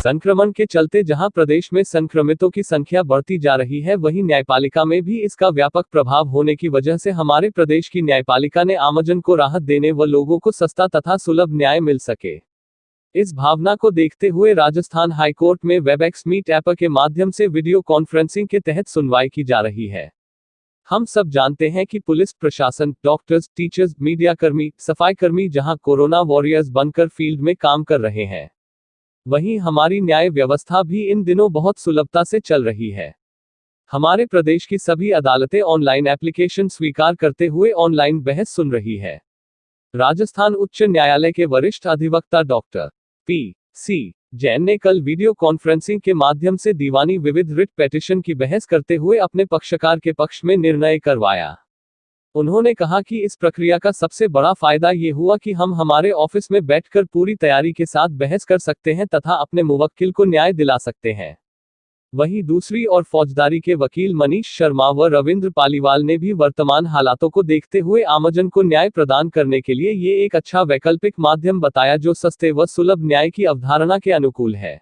संक्रमण के चलते जहां प्रदेश में संक्रमितों की संख्या बढ़ती जा रही है, वहीं न्यायपालिका में भी इसका व्यापक प्रभाव होने की वजह से हमारे प्रदेश की न्यायपालिका ने आमजन को राहत देने व लोगों को सस्ता तथा सुलभ न्याय मिल सके, इस भावना को देखते हुए राजस्थान हाईकोर्ट में वेबएक्स मीट ऐप के माध्यम से वीडियो कॉन्फ्रेंसिंग के तहत सुनवाई की जा रही है। हम सब जानते हैं कि पुलिस प्रशासन, डॉक्टर्स, टीचर्स, मीडियाकर्मी, सफाईकर्मी जहां कोरोना वॉरियर्स बनकर फील्ड में काम कर रहे हैं, वहीं हमारी न्याय व्यवस्था भी इन दिनों बहुत सुलभता से चल रही है। हमारे प्रदेश की सभी अदालतें ऑनलाइन एप्लीकेशन स्वीकार करते हुए ऑनलाइन बहस सुन रही है। राजस्थान उच्च न्यायालय के वरिष्ठ अधिवक्ता डॉक्टर P.C. जैन ने कल वीडियो कॉन्फ्रेंसिंग के माध्यम से दीवानी विविध रिट पेटिशन की बहस करते हुए अपने पक्षकार के पक्ष में निर्णय करवाया। उन्होंने कहा कि इस प्रक्रिया का सबसे बड़ा फायदा ये हुआ कि हम हमारे ऑफिस में बैठकर पूरी तैयारी के साथ बहस कर सकते हैं तथा अपने मुवक्किल को न्याय दिला सकते हैं। वहीं दूसरी ओर फौजदारी के वकील मनीष शर्मा व रविंद्र पालीवाल ने भी वर्तमान हालातों को देखते हुए आमजन को न्याय प्रदान करने के लिए ये एक अच्छा वैकल्पिक माध्यम बताया जो सस्ते व सुलभ न्याय की अवधारणा के अनुकूल है।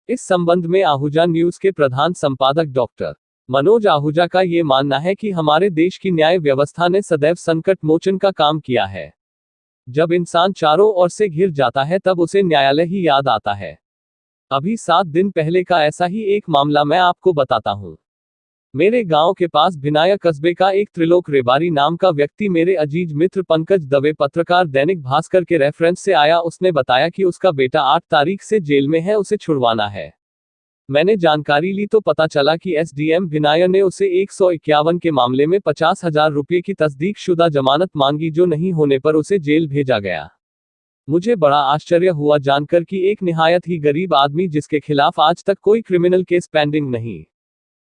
इस संबंध में आहूजा न्यूज के प्रधान संपादक डॉक्टर मनोज आहूजा का ये मानना है कि हमारे देश की न्याय व्यवस्था ने सदैव संकट मोचन का काम किया है। जब इंसान चारों ओर से घिर जाता है तब उसे न्यायालय ही याद आता है। अभी 7 दिन पहले का ऐसा ही एक मामला मैं आपको बताता हूँ। मेरे गांव के पास भिनाया कस्बे का एक त्रिलोक रेबारी नाम का व्यक्ति मेरे अजीज मित्र पंकज दवे पत्रकार दैनिक भास्कर के रेफरेंस से आया। उसने बताया कि उसका बेटा 8 तारीख से जेल में है, उसे छुड़वाना है। मैंने जानकारी ली तो पता चला कि एसडीएम भिनाया ने उसे 151 के मामले में 50,000 रुपये की तस्दीकशुदा जमानत मांगी, जो नहीं होने पर उसे जेल भेजा गया। मुझे बड़ा आश्चर्य हुआ जानकर कि एक निहायत ही गरीब आदमी जिसके खिलाफ आज तक कोई क्रिमिनल केस पेंडिंग नहीं,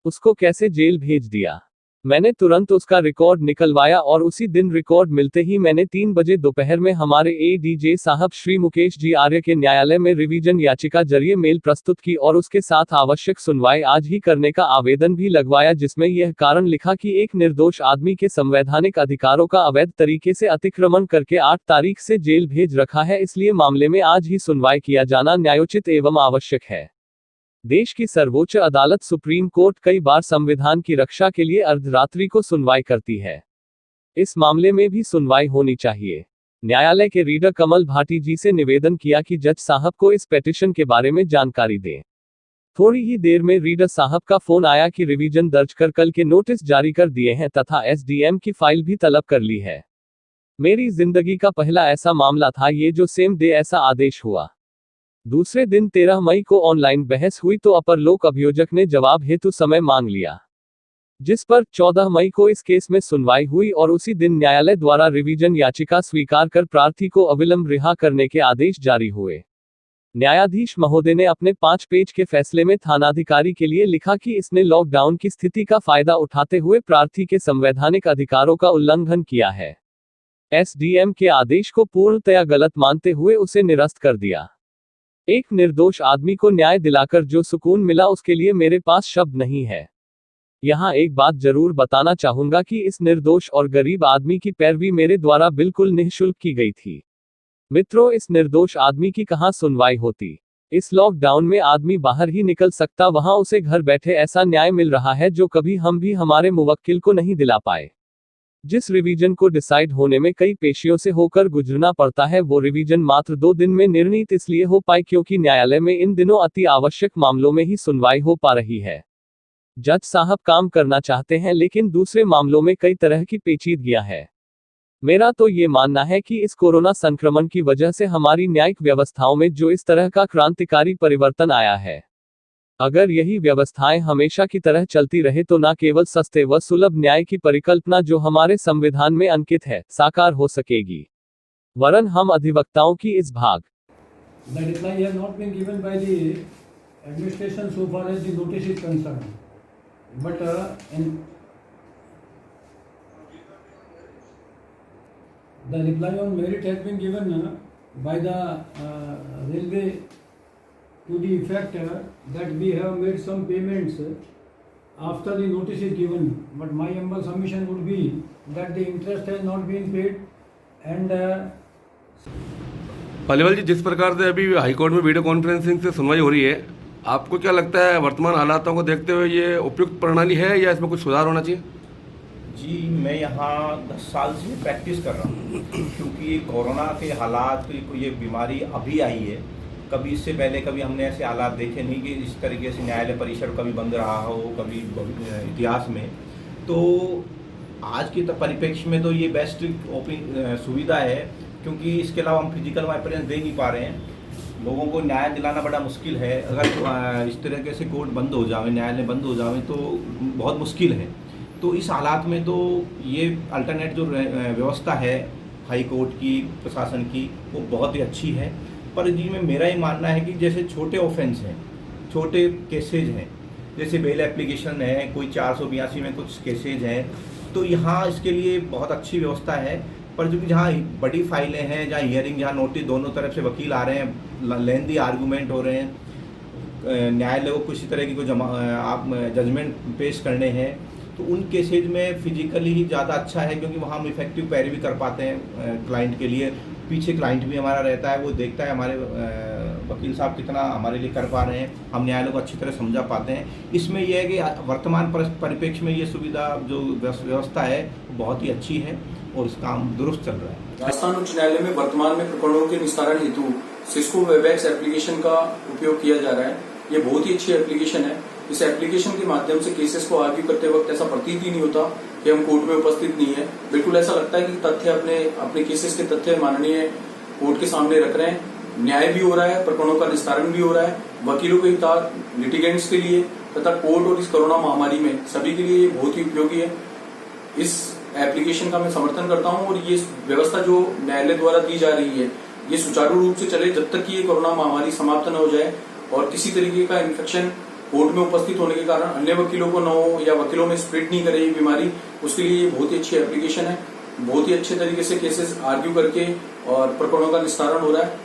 उसको कैसे जेल भेज दिया। मैंने तुरंत उसका रिकॉर्ड निकलवाया और उसी दिन रिकॉर्ड मिलते ही मैंने 3 बजे दोपहर में हमारे एडीजे साहब श्री मुकेश जी आर्य के न्यायालय में रिवीजन याचिका जरिए मेल प्रस्तुत की और उसके साथ आवश्यक सुनवाई आज ही करने का आवेदन भी लगवाया, जिसमें यह कारण लिखा कि एक निर्दोष आदमी के संवैधानिक अधिकारों का अवैध तरीके से अतिक्रमण करके 8 तारीख से जेल भेज रखा है, इसलिए मामले में आज ही सुनवाई किया जाना न्यायोचित एवं आवश्यक है। देश की सर्वोच्च अदालत सुप्रीम कोर्ट कई बार संविधान की रक्षा के लिए अर्धरात्रि को सुनवाई करती है। इस मामले में भी सुनवाई होनी चाहिए। न्यायालय के रीडर कमल भाटी जी से निवेदन किया कि जज साहब को इस पेटिशन के बारे में जानकारी दें। थोड़ी ही देर में रीडर साहब का फोन आया कि रिवीजन दर्ज कर कल के नोटिस जारी कर दिए हैं तथा एसडीएम की फाइल भी तलब कर ली है। मेरी जिंदगी का पहला ऐसा मामला था ये जो सेम डे ऐसा आदेश हुआ। दूसरे दिन 13 मई को ऑनलाइन बहस हुई तो अपर लोक अभियोजक ने जवाब हेतु समय मांग लिया, जिस पर 14 मई को इस केस में सुनवाई हुई और उसी दिन न्यायालय द्वारा रिवीजन याचिका स्वीकार कर प्रार्थी को अविलंब रिहा करने के आदेश जारी हुए। न्यायाधीश महोदय ने अपने 5 पेज के फैसले में थानाधिकारी के लिए लिखा कि इसने लॉकडाउन की स्थिति का फायदा उठाते हुए प्रार्थी के संवैधानिक अधिकारों का उल्लंघन किया है। एसडीएम के आदेश को पूर्णतया गलत मानते हुए उसे निरस्त कर दिया। एक निर्दोष आदमी को न्याय दिलाकर जो सुकून मिला उसके लिए मेरे पास शब्द नहीं है। यहाँ एक बात जरूर बताना चाहूंगा कि इस निर्दोष और गरीब आदमी की पैरवी मेरे द्वारा बिल्कुल निःशुल्क की गई थी। मित्रों, इस निर्दोष आदमी की कहाँ सुनवाई होती। इस लॉकडाउन में आदमी बाहर ही निकल सकता, वहां उसे घर बैठे ऐसा न्याय मिल रहा है जो कभी हम भी हमारे मुवक्किल को नहीं दिला पाए। जिस रिवीजन को डिसाइड होने में कई पेशियों से होकर गुजरना पड़ता है, वो रिवीजन मात्र 2 दिन में निर्णीत इसलिए हो पाई क्योंकि न्यायालय में इन दिनों अति आवश्यक मामलों में ही सुनवाई हो पा रही है। जज साहब काम करना चाहते हैं लेकिन दूसरे मामलों में कई तरह की पेचीदगियां है। मेरा तो ये मानना है कि इस कोरोना संक्रमण की वजह से हमारी न्यायिक व्यवस्थाओं में जो इस तरह का क्रांतिकारी परिवर्तन आया है, अगर यही व्यवस्थाएं हमेशा की तरह चलती रहे तो न केवल सस्ते व सुलभ न्याय की परिकल्पना जो हमारे संविधान में अंकित है साकार हो सकेगी, वरन हम अधिवक्ताओं की इस भाग The reply has not been given by the administration so far as the notice is concerned. But the reply on merit has been given by the railway to the effect that we have made some payments after the notice is given. But my humble submission would be that the interest has not been paid and Paliwal जी, जिस प्रकार से अभी high court में video conferencing से सुनवाई हो रही है, आपको क्या लगता है वर्तमान हालातों को देखते हुए ये उपयुक्त प्रणाली है या इसमें कुछ सुधार होना चाहिए? जी, मैं यहाँ 10 साल से प्रैक्टिस कर रहा हूँ क्योंकि ये कोरोना के हालात, ये बीमारी अभी आई है। कभी इससे पहले कभी हमने ऐसे हालात देखे नहीं कि इस तरीके से न्यायालय परिसर कभी बंद रहा हो, कभी इतिहास में। तो आज के परिप्रेक्ष्य में तो ये बेस्ट सुविधा है क्योंकि इसके अलावा हम फिजिकल अपियरेंस दे नहीं पा रहे हैं। लोगों को न्याय दिलाना बड़ा मुश्किल है। अगर इस तरीके से कोर्ट बंद हो जाए, न्यायालय बंद हो जाए तो बहुत मुश्किल है। तो इस हालात में तो ये अल्टरनेट जो व्यवस्था है हाई कोर्ट की, प्रशासन की, वो बहुत ही अच्छी है। पर जी में मेरा ही मानना है कि जैसे छोटे ऑफेंस हैं, छोटे केसेज हैं, जैसे बेल एप्लीकेशन है, कोई 482 में कुछ केसेज हैं, तो यहाँ इसके लिए बहुत अच्छी व्यवस्था है। पर जो कि जहाँ बड़ी फाइलें हैं, जहाँ हियरिंग, जहाँ नोटिस, दोनों तरफ से वकील आ रहे हैं, लेंदी आर्गूमेंट हो रहे हैं, न्यायालय को किसी तरह की कोई आप जजमेंट पेश करने हैं, तो उन केसेज में फिजिकली ही ज़्यादा अच्छा है क्योंकि वहाँ हम इफेक्टिव पैरवी कर पाते हैं क्लाइंट के लिए। पीछे क्लाइंट भी हमारा रहता है, वो देखता है हमारे वकील साहब कितना हमारे लिए कर पा रहे हैं, हम न्यायालय को अच्छी तरह समझा पाते हैं। इसमें यह है कि वर्तमान परिप्रेक्ष्य में ये सुविधा जो व्यवस्था है बहुत ही अच्छी है और इसका काम दुरुस्त चल रहा है। राजस्थान उच्च न्यायालय में वर्तमान में प्रकरणों के निस्तारण हेतु सिस्को वेबएक्स एप्लीकेशन का उपयोग किया जा रहा है। ये बहुत ही अच्छी एप्लीकेशन है। इस एप्लीकेशन के माध्यम से केसेस को आर्ग्यू करते वक्त ऐसा प्रतीत ही नहीं होता कि हम कोर्ट में उपस्थित नहीं है। बिल्कुल ऐसा लगता है कि तथ्य अपने केसेस के तथ्य माननीय कोर्ट के सामने रख रहे हैं, न्याय भी हो रहा है, प्रकरणों का निस्तारण भी हो रहा है, वकीलों के हित, लिटिगेंट्स के लिए तथा कोर्ट और इस कोरोना महामारी में सभी के लिए ये बहुत ही उपयोगी है। इस एप्लीकेशन का मैं समर्थन करता हूं और ये व्यवस्था जो न्यायालय द्वारा दी जा रही है ये सुचारू रूप से चले जब तक कि ये कोरोना महामारी समाप्त न हो जाए और किसी तरीके का इन्फेक्शन कोर्ट में उपस्थित होने के कारण अन्य वकीलों को न हो या वकीलों में स्प्रेड नहीं करे ये बीमारी, उसके लिए ये बहुत ही अच्छी एप्लीकेशन है। बहुत ही अच्छे तरीके से केसेस आर्ग्यू करके और प्रकरणों का निस्तारण हो रहा है।